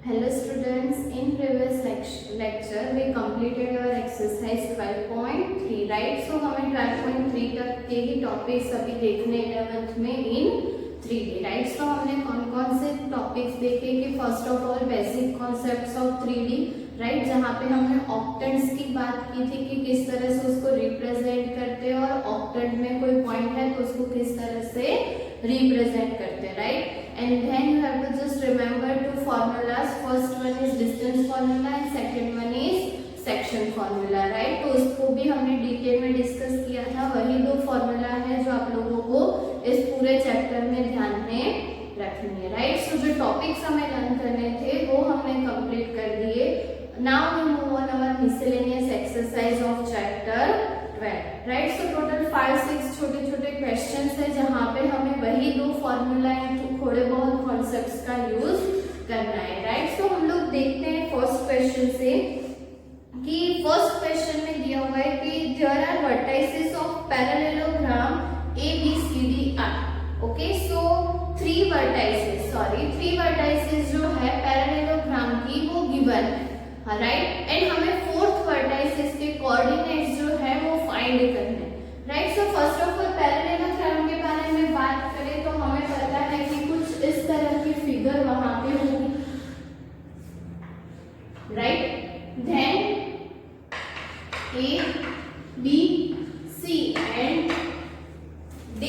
Hello students, in previous lecture we completed our exercise 12.3 right. So हमें 12.3 तक के ही topics अभी देखने 11th में in 3D right. So हमने कौन कौन से टॉपिक्स देखे कि first of all basic concepts of 3D right, जहाँ पे हमने ऑक्टेंट्स की बात की थी कि किस तरह से उसको रिप्रेजेंट करते हैं और ऑक्टेंट में कोई पॉइंट है तो उसको किस तरह से रिप्रेजेंट करते हैं right. And then you have to just remember two formulas. First one is distance formula and second one is section formula, right? तो उसको भी हमने डिटेल में डिस्कस किया था. वही दो फॉर्मूला है जो आप लोगों को इस पूरे चैप्टर में ध्यान में रखनी है, राइट. सो जो टॉपिक्स हमें लर्न करने थे वो हमने कंप्लीट कर दिए. Now we move on our miscellaneous exercise of chapter 12 right. So total 5-6 छोटे छोटे क्वेश्चंस है जहाँ पे हमें वही दो फॉर्मूला थोड़े बहुत कॉन्सेप्ट्स का यूज करना है, राइट. सो हम लोग देखते हैं फर्स्ट क्वेश्चन से कि फर्स्ट क्वेश्चन में दिया हुआ है कि there are vertices of parallelogram ABCDR. Okay, so three vertices जो है पैरेललोग्राम की वो गिवन है, राइट. एंड हमें फोर्थ वर्टाइसेस के कोऑर्डिनेट्स जो है वो फाइंड करने, right. So first of all parallelogram के बारे में बात करें तो हमें पता है कि कुछ इस तरह की फिगर वहां पे होगी, right. Then A, B, C and D,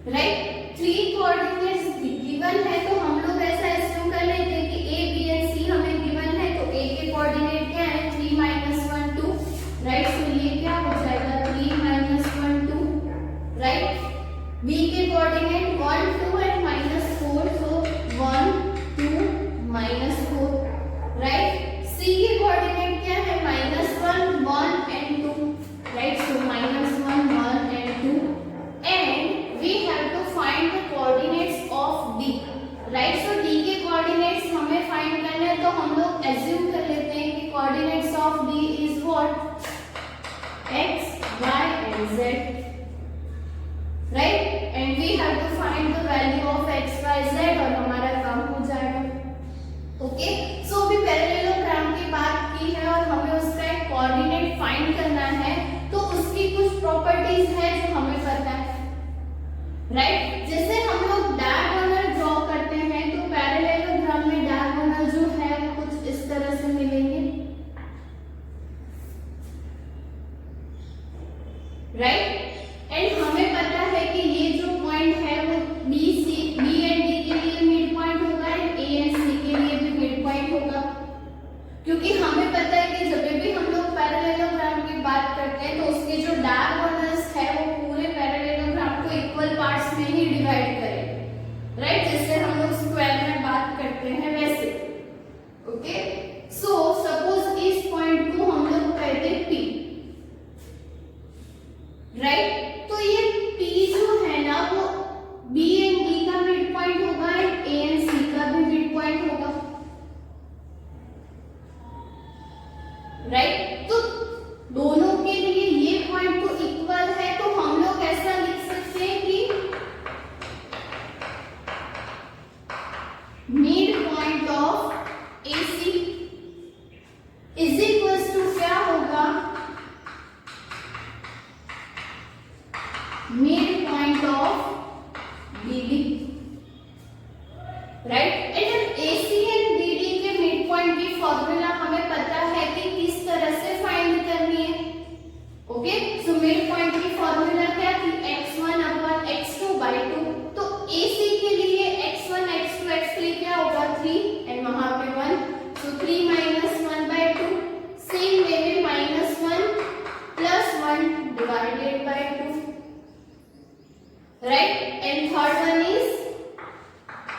right. Three coordinates given है तो हम लोग ऐसा एज्यूम कर लेते हैं कि A, B एंड C हमें गिवन है तो A के कोऑर्डिनेट क्या है 3 - 1 2, राइट. सो ये क्या हो जाएगा 3 - 1 2, राइट. B के coordinate 1 2 and -4, so 1 2 -4, right. C के कोऑर्डिनेट क्या है -1 1 and 2, right. So -1 1 and 2 and we have to find the coordinates of D, right. So D के कोऑर्डिनेट्स हमें फाइंड करने हैं तो हम लोग एज्यूम कर लेते हैं कि coordinates of D is what x y and z, right. and we have to find the value of x y z और हमारा काम हो जाएगा. ओके, सो अभी पैरेललोग्राम की बात की है और हमें उसका एक कोऑर्डिनेट फाइंड करना है तो उसकी कुछ प्रॉपर्टीज है जो हमें पता है, राइट. जैसे हम लोग डायगोनल ड्रॉ करते हैं तो पैरेललोग्राम में डायगोनल जो है कुछ इस तरह से मिलेंगे, राइट. एंड हमें पता है कि ये जो पॉइंट है वो B एंड D के लिए मिड पॉइंट होगा एंड A एंड C के लिए भी मिड पॉइंट होगा, क्योंकि हमें पता है कि जब भी हम लोग पैरेललोग्राम की बात करते हैं तो उसके जो डायगोनल्स है वो पूरे पैरेललोग्राम को इक्वल पार्ट्स में ही डिवाइड करें, राइट. जैसे हम लोग स्क्वायर में बात करते हैं वैसे. ओके, सो सपोज इस पॉइंट को हम लोग कहते हैं P, राइट. तो ये P जो है ना वो B एंड D का मिड पॉइंट होगा एंड A एंड C का भी मिड पॉइंट होगा, राइट. तो दोनों के लिए ये पॉइंट तो इक्वल है तो हम लोग ऐसा लिख सकते हैं कि mid point of AC is equals to क्या होगा mid point of BD, right. And AC and BD के मिड पॉइंट की फॉर्मूला हमें पता है कि किस तरह से फाइंड करनी है. ओके, सो मिड पॉइंट की फॉर्मूला क्या थी x1 अपॉन x2/2. तो AC के लिए x1 x2 x3 क्या होगा 3 एंड वहां पे 1, सो 3 - 1/2. सेम वे में -1 + 1 divided by 2, right. and third one is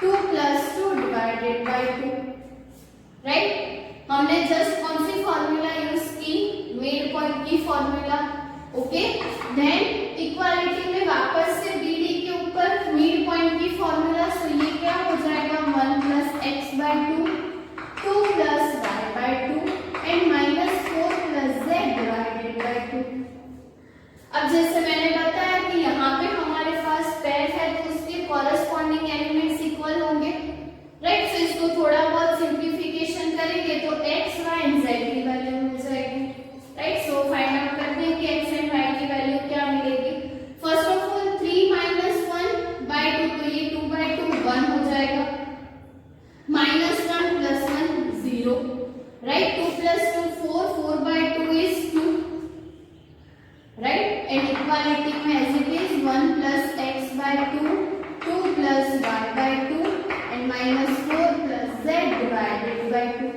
2 + 2 divided by 2, right. हमने जस्ट कौन सी फॉर्मूला यूज की मिड पॉइंट की फॉर्मूला. ओके, देन इक्वालिटी में वापस से BD के ऊपर मिड पॉइंट की फॉर्मूला. सो ये क्या हो जाएगा 1 + x/2 2 + y/2 and -4 + z divided by 2. अब जैसे मैंने बताया कि यहाँ पे हमारे पास पेयर है तो उसके कॉरेस्पॉन्डिंग एलिमेंट्स इक्वल होंगे, राइट. सो इसको थोड़ा बहुत simplification 0, right? 2 plus 2 4, 4 by 2 is 2, right? And equality में as it is 1 plus x by 2, 2 plus y by 2 and minus 4 plus z divided by 2,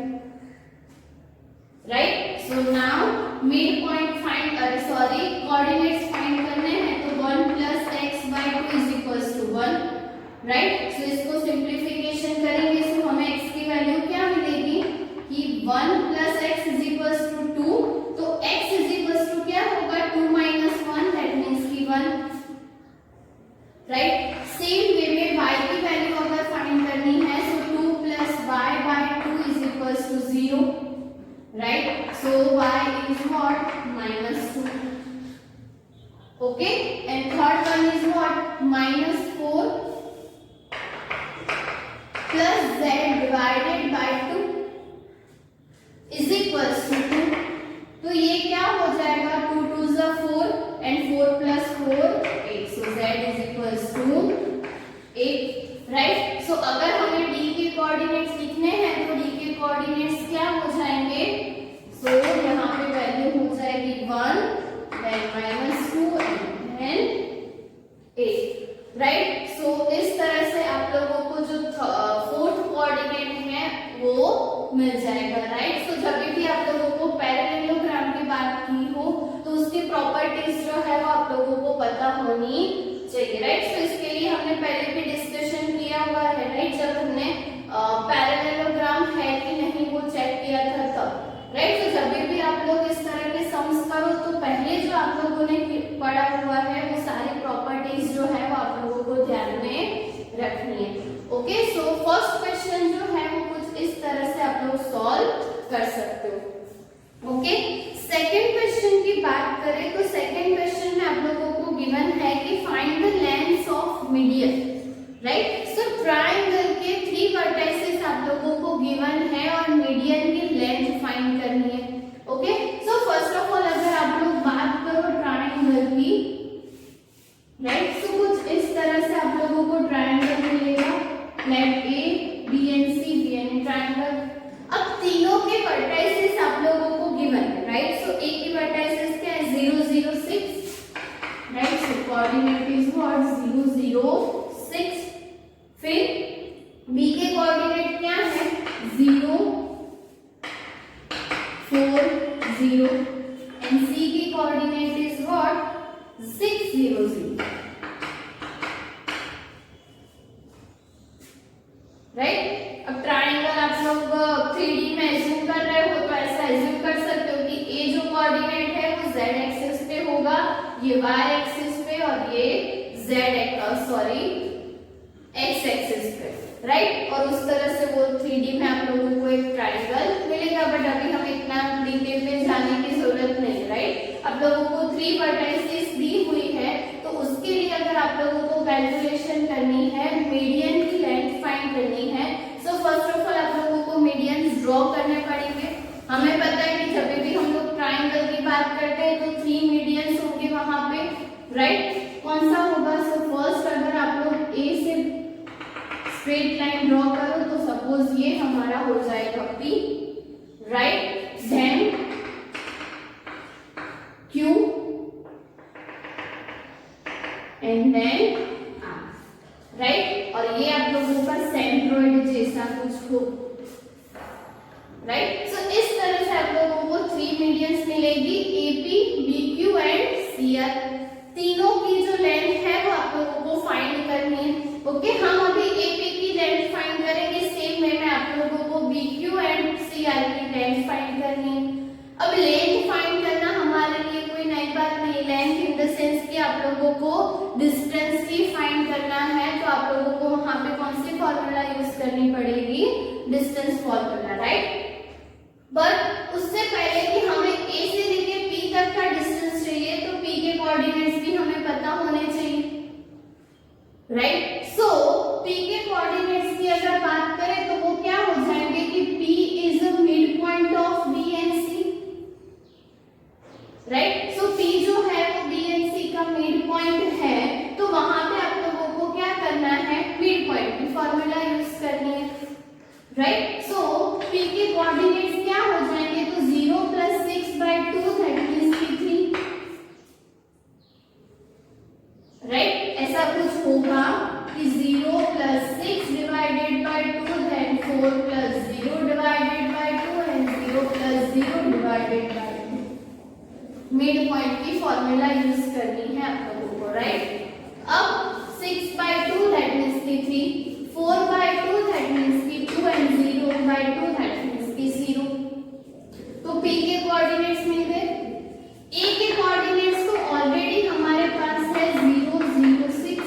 right? So now midpoint find coordinates find करने हैं तो 1 plus x by 2 is equals to 1, right? So इसको simplification करेंगे तो हमें x की value क्या मिलेगी कि 1 plus x is equals to 2, तो x is equals to क्या होगा 2 minus 1, that means कि 1, right? सेम वे में y की वैल्यू अगर फाइंड करनी है so 2 plus y by 2 is equals to 0, right? So y is what minus 2, okay? And third one is what minus 4 plus z divided by 2 is equals to 2, तो ये क्या हो जाएगा 2 2 is 4 and 4 plus 4 8, so z is equals to 8, right? So अगर हमें d के coordinates लिखने हैं तो d के कोऑर्डिनेट्स क्या हो जाएंगे, so यहाँ पे वैल्यू हो जाएगी 1 then minus 2 and then 8, right? So इस तरह से आप लोगों को जो फोर्थ कोऑर्डिनेट है वो मिल जाएगा, राइट? सो जब भी आप लोगों को पैरेललोग्राम की बात की हो तो उसकी प्रॉपर्टीज जो है वो आप लोगों को पता होनी चाहिए, राइट? सो इसके लिए हमने पहले भी डिस्कशन किया हुआ है, राइट? जब हमने पैरेललोग्राम है कि नहीं वो चेक किया था तब, राइट? सो जब भी आप लोग इस तरह के सम्स करो तो पहले जो आप लोगों ने पढ़ा हुआ है वो सारी प्रॉपर्टीज जो है वो आप लोगों को ध्यान में रखनी है, ओके? सो फर्स्ट क्वेश्चन जो है वो कुछ इस तरह से आप लोग सॉल्व कर सकते हो, ओके? सेकंड क्वेश्चन की बात करें तो सेकंड क्वेश्चन में आप लोगों को गिवन है कि find the length of median, right? So triangle के 3 वर्टाइसेस आप लोगों को गिवन है और मीडियन की लेंथ फाइंड करनी है, okay? So first of all अगर आप लोग बात करो ट्रायंगल की, राइट? सो कुछ इस तरह से आप लोगों को ट्रायंगल मिलेगा, let A B and C B and triangle. अब तीनों के वर्टाइसेस आप लोगों को गिवन है, राइट? सो ए की वर्टाइसेस क्या है 0 0 6, right? So coordinate is what 0 0 6, फिर बी के कोऑर्डिनेट क्या है 0 4 0 एंड सी की कोऑर्डिनेट इज व्हाट 6 0 0, राइट? अब ट्रायंगल आप लोग 3D में एज्यूम कर रहे हो तो ऐसा एज्यूम कर सकते हो कि ए जो कोऑर्डिनेट है वो z एक्सिस पे होगा, ये y एक्सिस पे और ये x एक्सिस पे, राइट? और उस तरह से वो 3D में आप लोगों को एक ट्रायंगल मिलेगा, बट अभी हम इतना डिटेल में जाने की जरूरत नहीं, राइट? आप लोगों को 3 वर्टाइसेस दी हुई है तो उसके लिए अगर आप लोगों को कैलकुलेशन करनी है, मीडियन की लेंथ फाइंड करनी है, सो फर्स्ट ऑफ ऑल आप लोगों को मीडियंस ड्रॉ करने पड़ेंगे। हमें पता है कि जब भी हम लोग ट्रायंगल की बात करते हैं तो 3 मीडियंस होंगे वहां पे, राइट? कौन सा होगा? सो फर्स्ट अगर आप लोग ए से स्ट्रेट लाइन ड्रॉ करो तो सपोज ये हमारा हो जाएगा P, right? Then Q and then R, right? और ये आप लोगों का सेंट्रोइड जैसा कुछ हो, राइट? सो इस तरह से आप लोगों को 3 मीडियंस मिलेगी, AP, BQ एंड CR। तीनों की जो लेंथ है वो आप लोगों को फाइंड करनी है, ओके? हम अभी AP की लेंथ फाइंड करेंगे, सेम वे में आप लोगों को BQ एंड CR की लेंथ फाइंड करनी है। अब लेंथ फाइंड करना हमारे लिए कोई नई बात नहीं, लेंथ इन द सेंस कि आप लोगों को डिस्टेंस की फाइंड करना है तो आप लोगों को वहां पे कौन सी फॉर्मूला यूज करनी पड़ेगी, डिस्टेंस फॉर्मूला, राइट? बट उससे पहले कि हमें A से लेके P तक का डिस्टेंस चाहिए तो P के कोऑर्डिनेट्स भी हमें पता होने चाहिए, राइट? सो P के कोऑर्डिनेट्स की अगर बात करें तो वो क्या हो जाएंगे कि P is a mid point of B and C, right? So P जो है वो B एंड C का मिड पॉइंट है, तो वहां पे आप लोगों को क्या करना है, मिड पॉइंट की फॉर्मूला यूज करनी है, राइट? सो P के कोऑर्डिनेट्स क्या हो जाएंगे, तो 0 + 6/2 दैट मींस कि 3, राइट। ऐसा कुछ होगा कि 0 + 6 divided by 2 then 4 + 0 divided by 2 and 0 + 0 divided by 2। Mid point की फॉर्मूला यूज करनी है आप लोगों को, राइट। अब 6/2 दैट मींस कि 3, 4/2 दैट मींस कि 2 एंड 0/2 दैट मींस कि 0। तो P के कोऑर्डिनेट्स मिल गए। A के कोऑर्डिनेट्स तो ऑलरेडी हमारे पास है 0 0 6,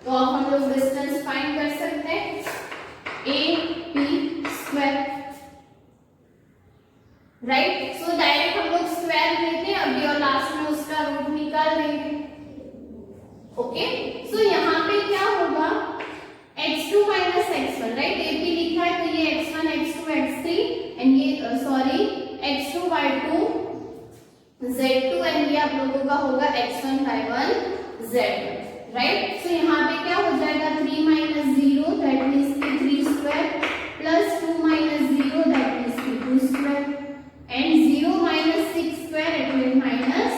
तो अब हम लोग डिस्टेंस फाइंड कर सकते हैं AP², राइट। सो डायरेक्ट हम लोग स्क्वायर लेते हैं अभी और लास्ट में उसका रूट निकाल देंगे। ओके, सो यहाँ पे क्या होगा, x2 - x1, राइट। AP लिखा है तो ये x1 x2 x3 एंड ये सॉरी x2y2 z2 एंड ये आप लोगों का होगा x1 y1 z1, right. So यहाँ पे क्या हो जाएगा, 3 - 0 दैट मींस कि 3² प्लस 2 - 0 दैट मींस कि 2² and 0 - 6² it will -6²,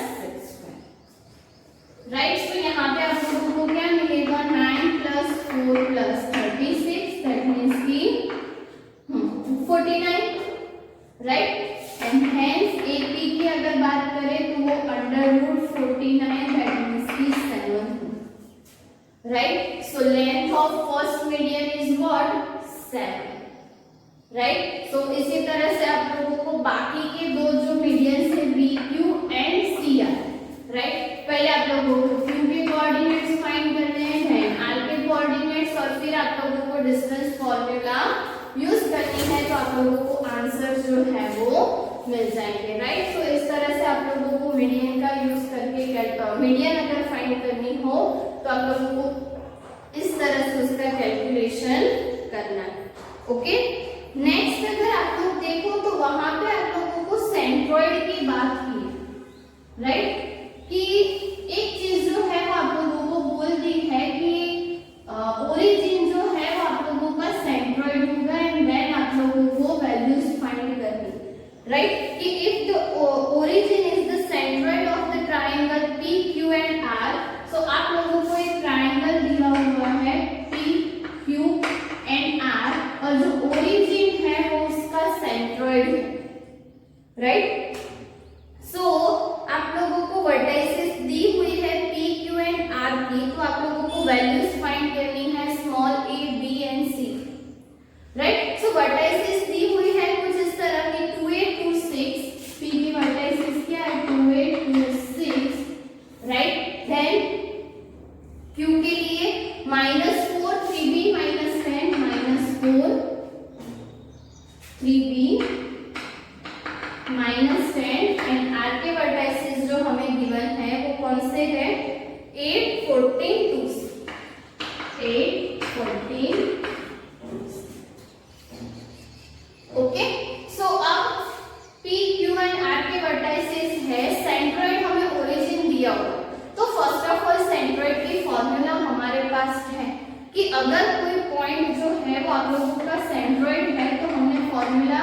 right. So यहाँ पे आप लोगों को क्या मिलेगा, 9 + 4 + 36 दैट मींस कि 49, राइट। एंड हेंस AP की अगर बात करें तो वो √49 दैट मींस कि 7, right. So length of first median is what, 7, right. So इसी तरह से आप लोगों को बाकी के दो जो मीडियंस है BQ एंड CR, राइट। पहले आप लोगों को Q के कोऑर्डिनेट्स फाइंड करने हैं, देन R के कोऑर्डिनेट्स और फिर आप लोगों को डिस्टेंस फॉर्मूला यूज करनी है, तो आप लोगों को आंसर जो है वो मिल जाएंगे, राइट। तो इस तरह से आप लोगों को मीडियन का यूज करके मीडियन अगर फाइंड करनी हो तो आप लोगों को इस तरह से उसका कैलकुलेशन करना है। ओके, नेक्स्ट अगर आप लोग देखो तो वहां पे आप लोगों को सेंट्रॉइड की बात की है, राइट, कि एक चीज जो है वो आप लोगों को बोल दी है कि ओरिजिन जो है वो आप लोगों का सेंट्रॉइड होगा एंड देन आप लोगों को वैल्यूज फाइंड करनी, राइट। कि if the origin is the centroid of the triangle PQ and R, सो आप लोगों को एक ट्रायंगल दिया हुआ है PQ एंड R और जो ओरिजिन है वो उसका सेंट्रॉइड है, राइट। सो आप लोगों को वर्टाइसेस दी हुई है PQ एंड R की, तो आप लोगों को वैल्यूज फाइंड करनी है small a b and c, right. So vertices दी हुई है कुछ इस तरह की 2a 2 6, P की वर्टाइसेस क्या है 2a 2 6, राइट। देन Q के लिए -4 3b -10 -4 3b -10 एंड R के वर्टाइसेस जो हमें गिवन है वो कौन से है, 8 14 2 8 14। ओके, सो अब PQ एंड R के वर्टाइसेस है, सेंट्रॉइड हमें ओरिजिन दिया हुआ, तो फर्स्ट ऑफ ऑल सेंट्रॉइड की फॉर्मूला हमारे पास है कि अगर कोई पॉइंट जो है वो आप लोगों का सेंट्रॉइड है तो हमने फॉर्मूला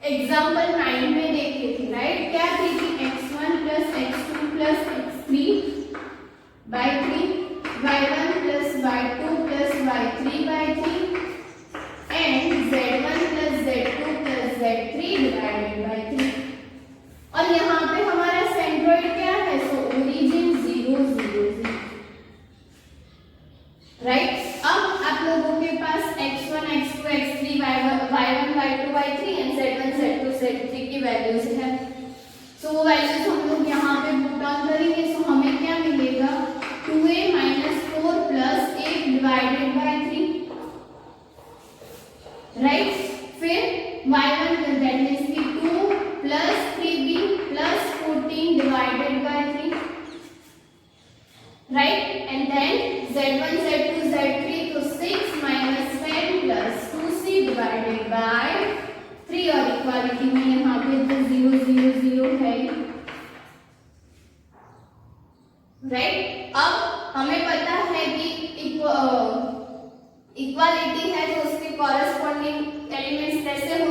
एग्जाम्पल 9 में देखी थी, राइट। क्या थी कि x1 + x2 + x3 by 3, y1 + y2 + y3 by 3 and z1 + z2 + z3 divided by 3। और यहाँ पे हमारा सेंट्रॉइड क्या है, सो ओरिजिन 0 0 0, राइट। अब आप लोगों के पास x1 x2 x3 y1 y2 y3 and z1 z2 z3 की वैल्यूज है, सो वो वैल्यूज हम लोग यहाँ पे पुट डाउन करेंगे। सो हमें क्या मिलेगा, 2a - 4 + 8 डिवाइडेड बाय 3, राइट। फिर y1 दैट मींस कि 2 + 3b + 14 divided by 3, right. And then z1 z2 z3 तो 6 - 10 + 2c डिवाइडेड बाय 3 और इक्वालिटी में यहाँ पे तो 0 0 0 है, राइट। अब हमें पता है कि इक्वालिटी है तो उसके कॉरेस्पॉन्डिंग एलिमेंट्स कैसे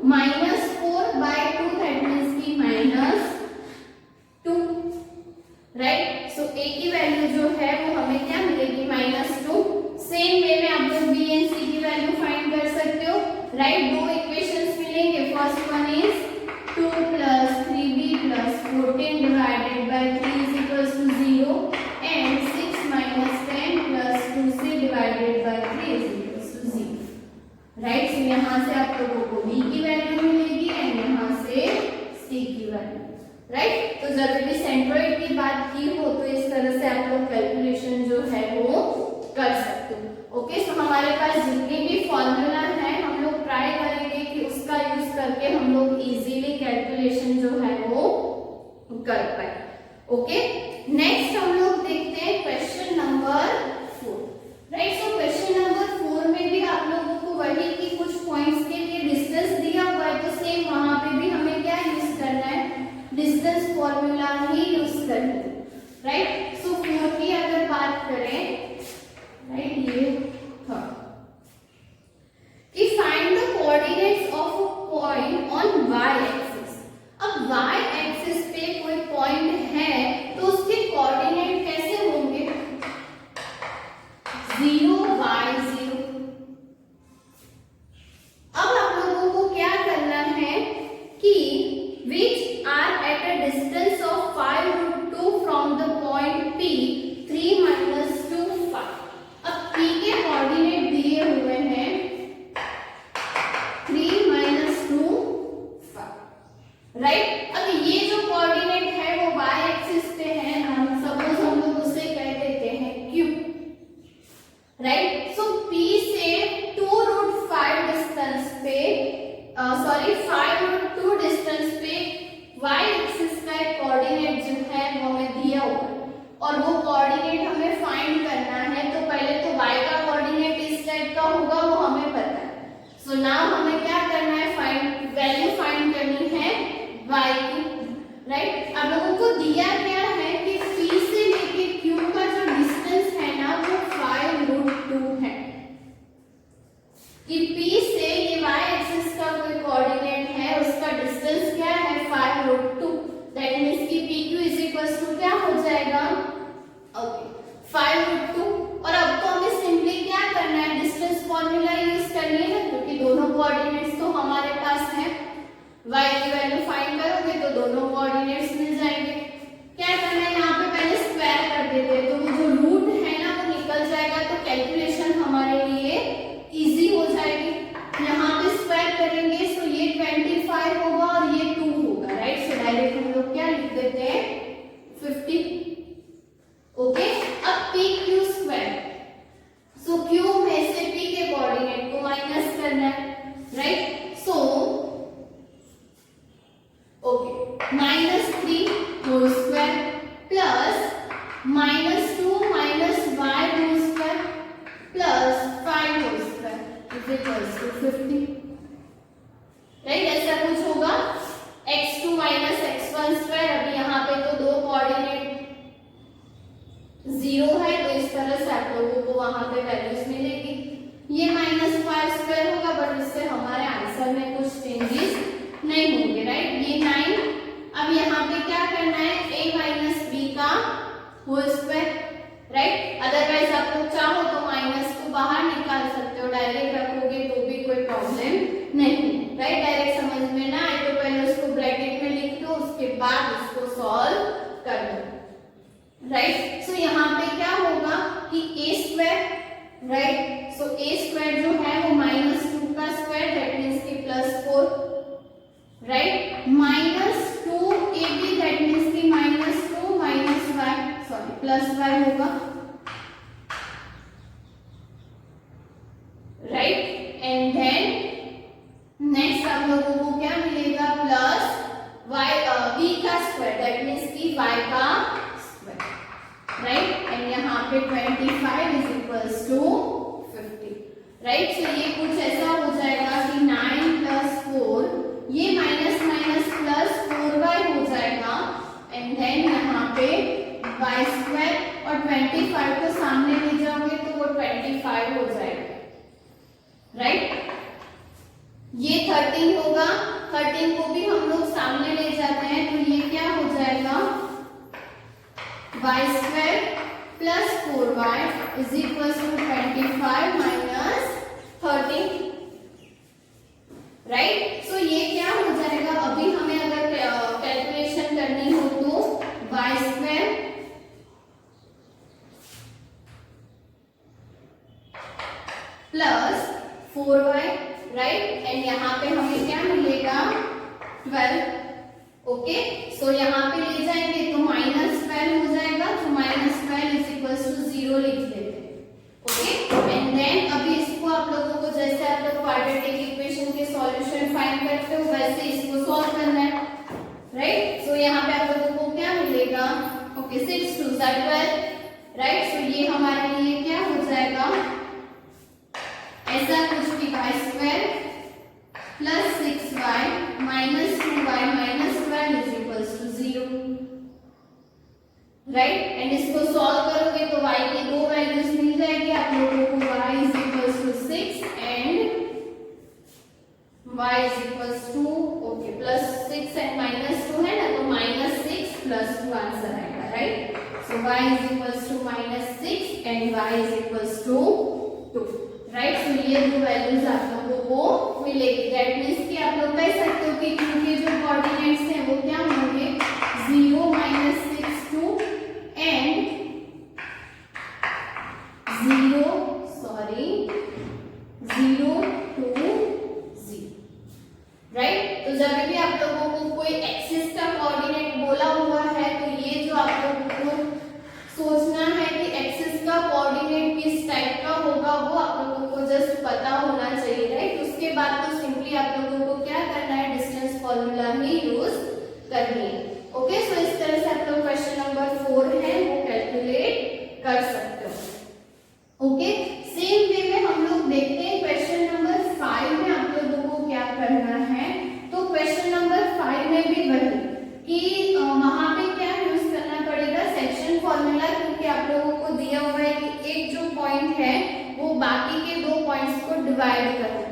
-4/2 दैट मीन्स की -2, राइट। सो ए की वैल्यू जो है वो हमें क्या मिलेगी -2। सेम वे में आप लोग बी एंड सी की वैल्यू फाइंड कर सकते हो, राइट। दो इक्वेशंस मिलेंगे, first one is 2 + 3b + 14 divided by 3 is equals to 0 and 6 - 10 + 2c divided by 3 is equals to 0, right. So यहाँ से आप लोगों को b की वैल्यू मिलेगी एंड यहाँ से c की वैल्यू, राइट। तो जब भी सेंट्रोइड की बात की हो तो इस तरह से आप लोग कैलकुलेशन जो है वो कर सकते हो, ओके। सो हमारे पास जितने भी फॉर्मूला है हम लोग ट्राई करेंगे कि उसका यूज करके हम लोग इजीली कैलकुलेशन जो है वो कर पाए, ओके। नेक्स्ट हम लोग देखते हैं question number 4, right. So question number 4 में भी आप लोगों को वही की कुछ पॉइंट्स के लिए डिस्टेंस दिया हुआ है, तो सेम वहां पे भी हमें क्या यूज करना है, डिस्टेंस फॉर्मूला ही यूज करना है, राइट। सो 4 की अगर बात करें, राइट, ये था कि find the coordinates of a point on y axis. अब y एक्सिस पे कोई पॉइंट है तो उसके कोऑर्डिनेट कैसे होंगे, 0 y 0। अब आप लोगों को क्या करना है कि which are at a distance of 5√2 from the point P 3 - 2 5। अब P के कोऑर्डिनेट दिए हुए हैं 3 - 2 5, राइट। अब ये जो कोऑर्डिनेट है वो y एक्सिस पे है, हम सपोज हम लोग उसे कह देते हैं Q, राइट। सो P से 2√5 डिस्टेंस पे, सॉरी 5√2 डिस्टेंस पे y एक्सिस का एक कोऑर्डिनेट जो है वो हमें दिया हुआ है और वो कोऑर्डिनेट हमें फाइंड करना है। तो पहले तो y का कोऑर्डिनेट इस टाइप का होगा, वो हमें पता है। सो नाउ हमें क्या करना है, फाइंड वैल्यू फाइंड करनी है y की, राइट। आप लोगों को दिया क्या है कि P से लेके Q का जो डिस्टेंस है ना वो 5√2 है, कि P से ये y एक्सिस का कोई कोऑर्डिनेट है उसका डिस्टेंस क्या है 5√2, दैट मींस कि PQ इज इक्वल्स टू क्या हो जाएगा, ओके 5√2। और अब तो हमें सिंपली क्या करना है, डिस्टेंस फॉर्मूला यूज करनी है क्योंकि दोनों कोऑर्डिनेट्स तो हमारे पास है। y की वैल्यू फाइंड करोगे तो दोनों कोऑर्डिनेट्स मिल जाएंगे। क्या करना है, यहाँ पे पहले स्क्वायर कर देते हैं तो वो जो रूट है ना वो निकल जाएगा, तो कैलकुलेशन हमारे लिए इजी हो जाएगी। यहाँ पे स्क्वायर करेंगे सो ये 25 होगा और ये 2 होगा, राइट। सो डायरेक्ट हम लोग क्या लिख देते हैं 50, ओके। अब PQ², सो Q में से P के कोऑर्डिनेट को माइनस करना है, right. So okay -3 whole square plus -2 - y whole square plus 5 whole square is equals to 50, right. ऐसा कुछ होगा x2 - x1²। अभी यहाँ पे तो दो कोऑर्डिनेट 0 है तो इस तरह से आप लोगों को वहां पे वैल्यूज मिलेगी। ये -5² होगा बट इससे हमारे आंसर में कुछ चेंजेस नहीं होंगे, राइट। ये 9। अब यहाँ पे क्या करना है, a - b का होल स्क्वायर, राइट। अदरवाइज आप लोग चाहो तो माइनस को बाहर निकाल सकते हो, डायरेक्ट रखोगे तो भी कोई प्रॉब्लम नहीं, राइट। डायरेक्ट समझ में ना आए तो पहले उसको ब्रैकेट में लिख दो, उसके बाद उसको सॉल्व कर दो, राइट। सो यहाँ पे क्या होगा कि a², राइट। सो a² जो है वो -2 का स्क्वायर दैट मींस कि +4, राइट। -2ab दैट मींस कि -2 - y, सॉरी +y होगा, राइट। एंड देन नेक्स्ट आप लोगों को क्या मिलेगा, प्लस b का स्क्वायर दैट मींस कि y का स्क्वायर, राइट। एंड यहाँ पे 25 is equals to 50, right. So ये कुछ ऐसा हो जाएगा कि 9 + 4, ये माइनस माइनस प्लस 4y हो जाएगा एंड देन यहाँ पे y² और 25 को सामने ले जाओगे तो वो 25 हो जाएगा, राइट। ये 13 होगा equals to 25 minus 30, right. So ये क्या हो जाएगा, अभी हमें अगर कैलकुलेशन करनी हो तो y square plus 4y, right. And यहाँ पे हमें क्या मिलेगा 12, ओके। सो यहाँ पे ले जाएंगे तो -12 हो जाएगा, तो -12 इज इक्वल्स टू 0 लिख देते हैं, ओके। एंड देन अभी इसको आप लोगों को जैसे आप लोग क्वाड्रेटिक इक्वेशन के सॉल्यूशन फाइंड करते हो वैसे इसको सॉल्व करना है, राइट। सो यहाँ पे आप लोगों को क्या मिलेगा, ओके 6 2 12, राइट। सो ये हमारे लिए क्या हो जाएगा, ऐसा कुछ भी y square plus 6y minus 2y minus 12 is equals to 0, right. And इसको सॉल्व करोगे तो y की दो वैल्यूज मिल जाएगी आप लोगों को, y is equals to 6 and y is equals to, okay plus 6 एंड माइनस 2 है ना, तो -6 प्लस 2 आंसर आएगा, right. So y is equals to -6 and y is equals to 2, right. So ये दो वैल्यूज आप लोगों को मिलेगी। दैट मीन्स कि आप लोग कह सकते हो कि q के जो कोऑर्डिनेट्स हैं वो क्या होंगे, 0 -6 2 एंड 0 2 0, राइट। तो जब भी आप लोगों को कोई एक्सिस का कोऑर्डिनेट बोला हुआ है तो ये जो आप लोगों को सोचना है कि एक्सिस का कोऑर्डिनेट किस टाइप का होगा वो आप लोगों को जस्ट पता होना चाहिए, राइट। उसके बाद तो सिंपली आप लोगों को क्या करना है, डिस्टेंस फॉर्मूला ही यूज करनी है, ओके। सो इस तरह से आप लोग क्वेश्चन नंबर 4 है वो कैलकुलेट कर सकते हो, ओके। सेम वे में हम लोग देखते हैं क्वेश्चन नंबर 5 में आप लोगों को क्या करना है। तो क्वेश्चन नंबर 5 में भी वही कि वहां पे क्या यूज करना पड़ेगा, सेक्शन फॉर्मूला, क्योंकि आप लोगों को दिया हुआ है कि एक जो पॉइंट है वो बाकी के दो पॉइंट्स को डिवाइड करना है,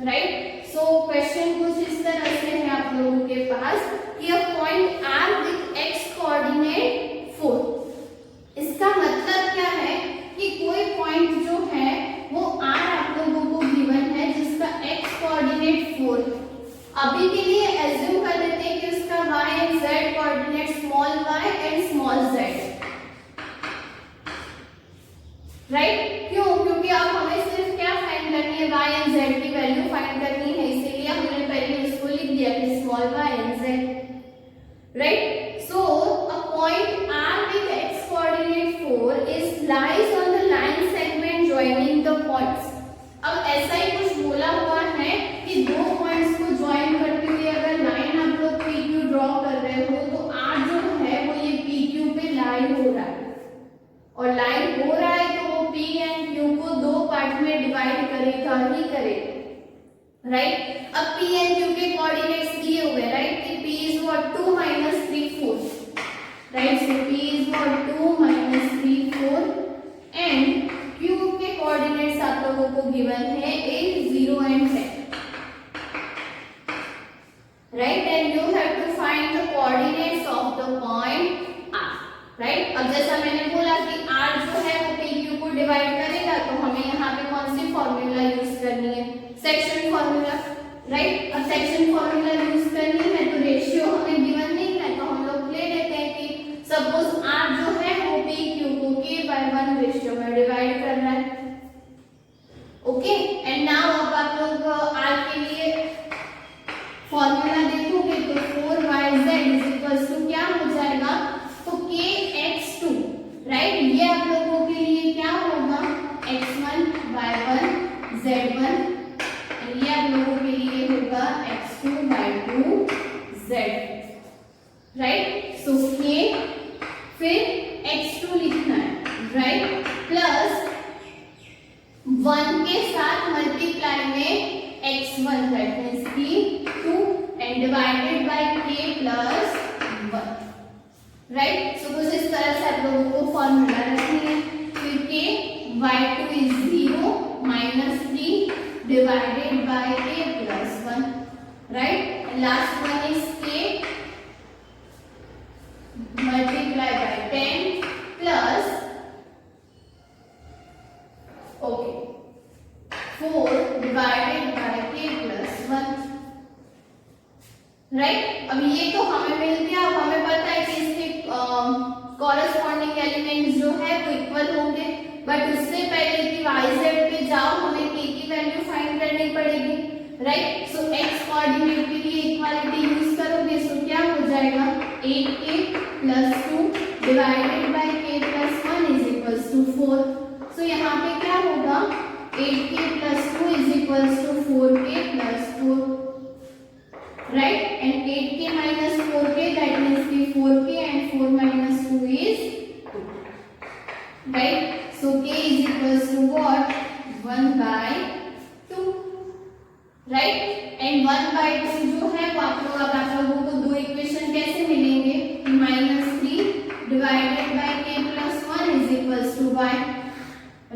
राइट। सो क्वेश्चन कुछ इस तरह से है आप लोगों के पास कि a point r with x coordinate 4, इसका मतलब क्या है कि कोई पॉइंट जो है वो r आप लोगों को गिवन है जिसका x कोऑर्डिनेट 4 है। अभी के लिए एज्यूम कर लेते हैं कि उसका y and z coordinate small y and small z, right. क्यों, क्योंकि अब हमें सिर्फ क्या फाइंड करनी है, y एंड z की वैल्यू फाइंड करनी है, इसीलिए हमने पहले इसको लिख दिया कि small y and z, right. So a point r with x coordinate 4 is lies on the line segment joining the points। अब ऐसा ही कुछ बोला हुआ है कि दो पॉइंट्स को ज्वाइन करते हुए अगर लाइन आप लोग PQ ड्रॉ कर रहे हो तो r जो है वो ये PQ पे लाई हो रहा है, और लाइन हो रहा है तो वो P एंड Q को दो पार्ट में डिवाइड करेगा ही करेगा, राइट। अब P एंड Q के कोऑर्डिनेट्स दिए हुए, राइट, कि P is what 2 - 3 4, right. So P is what 2 - 3 4 and Q के कोऑर्डिनेट्स आप लोगों को गिवन है 8 0 and 10, right. And you have to find the coordinates of the point R, right. अब जैसा मैंने बोला कि R जो है वो PQ को डिवाइड करेगा, तो हमें यहाँ पे कौन सी फॉर्मूला यूज करनी है, सेक्शन फॉर्मूला, राइट। अब सेक्शन फॉर्मूला यूज करनी है तो रेशियो हमें गिवन नहीं है, तो हम लोग ले लेते हैं कि सपोज R जो है वो PQ को k/1 रेशियो में डिवाइड कर रहा है, ओके। एंड नाउ अब आप लोग R के लिए फॉर्मूला देखोगे तो 4yz इज इक्वल्स टू क्या हो जाएगा, तो kx2, राइट। ये आप लोगों के लिए क्या होगा, x1 y1 z1, ये आप लोगों के लिए होगा x2 y2 z, राइट। सो k फिर x2 लिखना है, राइट, प्लस 1 के साथ मल्टीप्लाई में x1, दैट मींस कि 2 and divided by k plus 1, right. So कुछ इस तरह से आप लोगों को फॉर्मूला रखनी है, फिर k y2 is 0 - 3 divided by k plus 1, right, and last one is k multiply by 10 plus okay 4 divided by k plus 1, right. अब ये तो हमें मिल गया। अब हमें पता है कि इसके कॉरेस्पॉन्डिंग एलिमेंट्स जो है वो इक्वल होंगे, बट उससे पहले कि yz पे जाओ हमें k की वैल्यू फाइंड करनी पड़ेगी, राइट। सो x कोऑर्डिनेट के लिए इक्वालिटी यूज करोगे, सो क्या हो जाएगा 8k plus 2 divided by k plus 1 is equals to 4। So यहाँ पे क्या होगा 8k plus 2 is equals to 4k plus 4, right, and 8k minus 4k, that means the 4k and 4 minus 2 is 2, right. So k is equals to what 1 by 2, right, and 1 by 2 जो है वो आप लोगों को दो इक्वेशन कैसे मिलेंगे, -3 divided by k plus 1 is equals to y,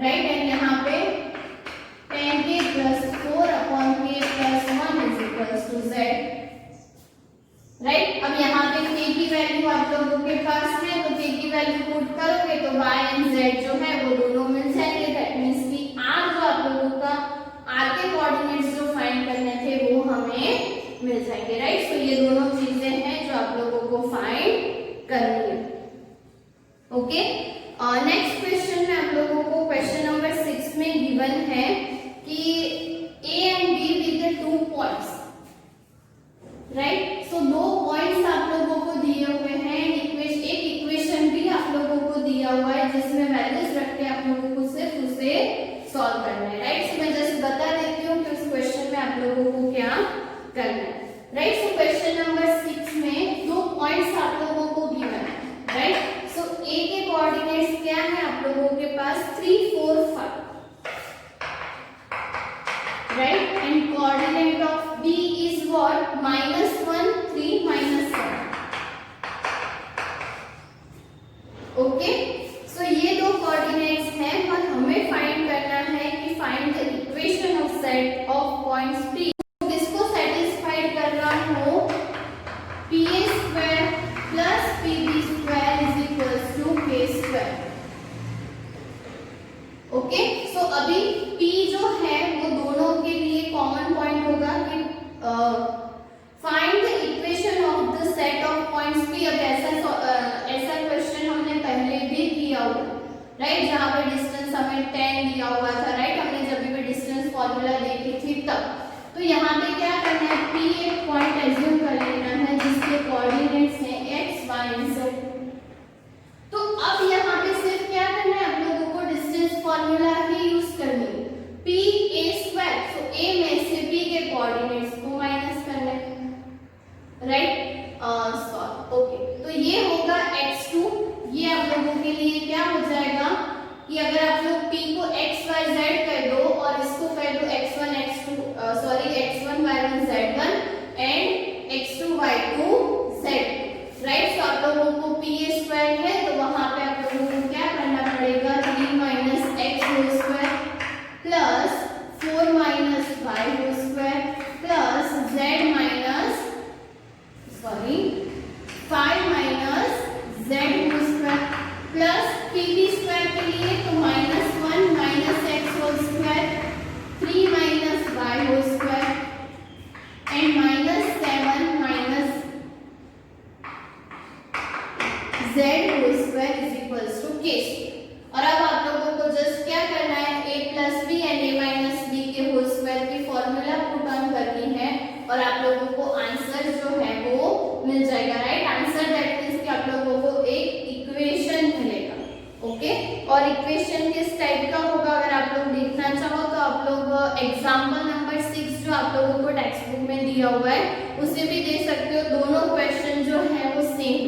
right, and यहाँ पे 10k plus 4 upon k plus 1 is equals to z, right. अब यहाँ पे k की वैल्यू आप लोगों के पास है, तो k की वैल्यू पुट करोगे तो y एंड z जो है वो दोनों मिल जाएंगे, दैट मींस कि r जो आप लोगों का r के कोऑर्डिनेट्स जो फाइंड करने थे वो हमें मिल जाएंगे, राइट। सो ये दोनों चीजें हैं जो आप लोगों को फाइंड करनी है, ओके। नेक्स्ट क्वेश्चन में आप लोगों को क्वेश्चन नंबर 6 में गिवन है कि a and b with the 2 points, right. So दो पॉइंट्स आप लोगों को दिए हुए हैं, एक इक्वेशन भी आप लोगों को दिया हुआ है जिसमें वैल्यूज रख के आप लोगों को सिर्फ उसे सॉल्व करना है, राइट। सो मैं जस्ट बता देती हूँ कि उस क्वेश्चन में आप लोगों को क्या करना है, राइट। सो क्वेश्चन नंबर 6 में दो पॉइंट्स आप लोगों को गिवन है, राइट। सो a के कोऑर्डिनेट्स क्या है आप लोगों के पास 3 4 5, right, and coordinate of b is what -1 3 -7, okay। so ये दो कोऑर्डिनेट्स हैं और हमें फाइंड करना है कि find the equation of set of points p, किसको सेटिस्फाइड कर रहा हो pa square plus pb square is equals to k square, okay. So अभी p जो है वो दोनों के लिए कॉमन पॉइंट होगा कि find the equation of the set of points p। अब ऐसा क्वेश्चन हमने पहले भी किया हुआ, राइट, जहां पे डिस्टेंस हमें 10 दिया हुआ था, राइट, हमने जब भी डिस्टेंस फॉर्मूला देखी थी तब। तो यहाँ पे क्या करना है, p एक पॉइंट एज्यूम कर लेना है जिसके कोऑर्डिनेट्स हैं x y and z। तो अब यहाँ पे सिर्फ क्या करना है आप लोगों को डिस्टेंस फॉर्मूला ही यूज करनी है, p a square. So a में से p के कोऑर्डिनेट्स को माइनस करना है, राइट, ओके। तो ये होगा x2, ये आप लोगों के लिए क्या हो जाएगा कि अगर आप लोग p को x y z कर दो और इसको कर दो x1 y1 z1 and x2 y2 z2, right. तो आप लोगों को p a स्क्वायर है तो वहां पे आप लोगों को क्या करना पड़ेगा 3 minus x whole square plus 4 minus y whole square plus z minus 5 minus z whole square plus pb square के लिए तो -1 minus x whole square 3 minus y whole square and -7 minus z whole square is equals to k। और अब आप लोगों को just क्या करना है a plus b and a minus b के होल स्क्वायर की फॉर्मूला पुट ऑन करनी है और आप लोगों को आंसर जो है वो मिल जाएगा, राइट। आंसर दैट मींस कि आप लोगों को एक इक्वेशन मिलेगा, ओके। और इक्वेशन किस टाइप का होगा अगर आप लोग देखना चाहो तो आप लोग एग्जांपल नंबर 6 जो आप लोगों को टेक्स्ट बुक में दिया हुआ है उसे भी देख सकते हो, दोनों क्वेश्चन जो है वो सेम,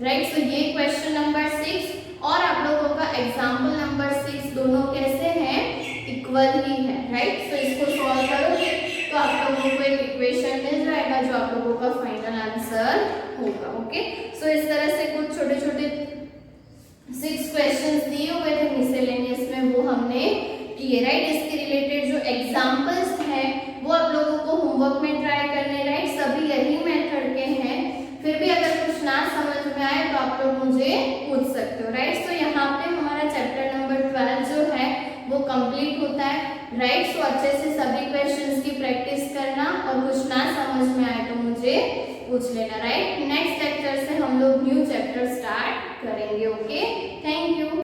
राइट। सो ये क्वेश्चन नंबर 6 और आप लोगों का एग्जांपल नंबर 6 दोनों कैसे हैं, इक्वल ही है, राइट। सो इसको सॉल्व करोगे तो आप लोगों को एक इक्वेशन मिल जाएगा जो आप लोगों का फाइनल आंसर होगा, ओके। सो इस तरह से कुछ छोटे छोटे 6 क्वेश्चंस दिए हुए थे मिसलेनियस में वो हमने किए, राइट। इसके रिलेटेड जो एग्जांपल्स हैं वो आप लोगों को होमवर्क में ट्राई करने, राइट। सभी यही मेथड के हैं, फिर भी अगर कुछ ना समझ में आए तो आप लोग मुझे पूछ सकते हो, राइट। तो यहाँ पे हमारा चैप्टर नंबर 12 जो है वो कंप्लीट कंप्लीट होता है, राइट। सो अच्छे से सभी क्वेश्चंस की प्रैक्टिस करना और कुछ ना समझ में आए तो मुझे पूछ लेना, राइट। नेक्स्ट लेक्चर से हम लोग न्यू चैप्टर स्टार्ट करेंगे। Okay, thank you.